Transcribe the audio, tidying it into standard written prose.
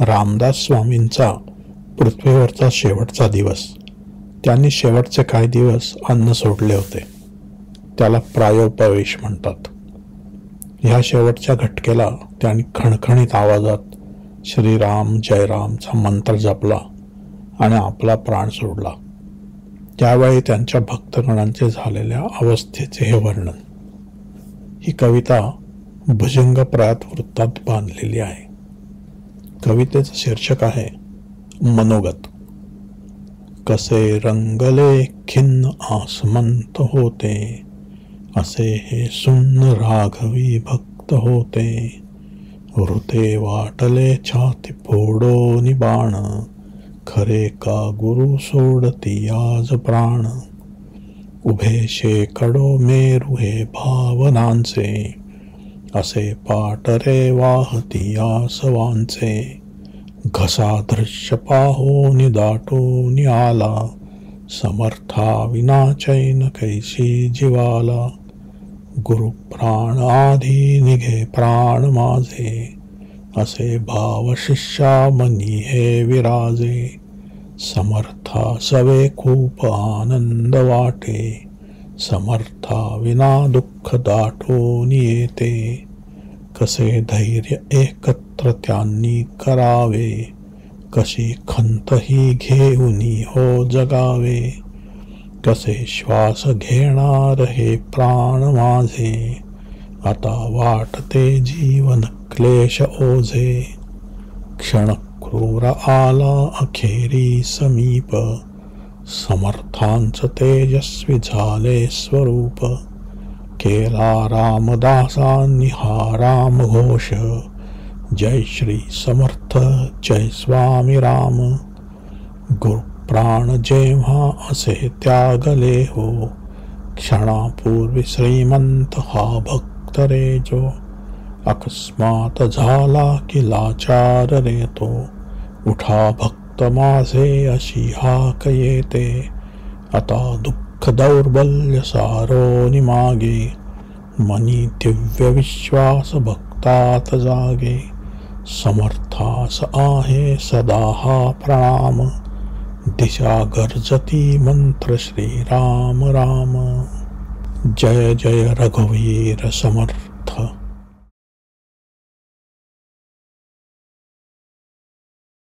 रामदास स्वामींचा पृथ्वीवरचा शेवटचा दिवस. त्यांनी शेवटचे काही दिवस अन्न सोडले होते. त्याला प्रायोपवेश म्हणतात. ह्या शेवटच्या घटकेला त्यांनी खणखणीत आवाजात श्रीराम जयरामचा मंत्र जपला आणि आपला प्राण सोडला. त्यावेळी त्यांच्या भक्तगणांचे झालेल्या अवस्थेचे हे वर्णन. ही कविता भुजंगप्रात वृत्तात बांधलेली आहे. कवितेचं शीर्षक आहे मनोगत. कसे रंगले खिन्न आसमंत होते, असे हे सुन्न राघवी भक्त होते. वृते वाटले छाती फोडोनी बाण, खरे का गुरु सोडती आज प्राण. उभे शेकडो मेरू हे भावनांचे, असे पाटरे वाहती आसवांचे. घसा दृश्य पाहोनी दाटून आला, समर्था विना चैन कैसी जीवाला. गुरु प्राण आधी निघे प्राण माझे, असे भाव शिष्या मनी हे विराजे. समर्था सवे खूप आनंद वाटे, समर्था विना दुःख दाटून येते. कसे धैर्य एकत्र त्यांनी करावे, कशी खंत ही घेऊनी हो जगावे. कसे श्वास घेणार हे प्राण माझे, आता वाटते जीवन क्लेश ओझे. क्षण क्रूर आला अखेरी समीप, समर्थांच तेजस्वी झाले स्वरूप. केला रामदासांनी हा राम घोष, जय श्री समर्थ जय स्वामी राम. गुरु प्राण जेव्हा असे त्यागले हो, क्षणापूर्वी श्रीमंत हा भक्त रे जो. अकस्मात झाला की लाचार रे तो, उठा भक्त माझे अशी हाक येते. आता दुःख दौर्बल्य सारोनी मागे, मनी दिव्य विश्वास भक्तात जागे. समर्थास आहे सदा हा प्रणाम, दिशा गर्जती मंत्र श्रीराम राम. जय जय रघुवीर समर्थ.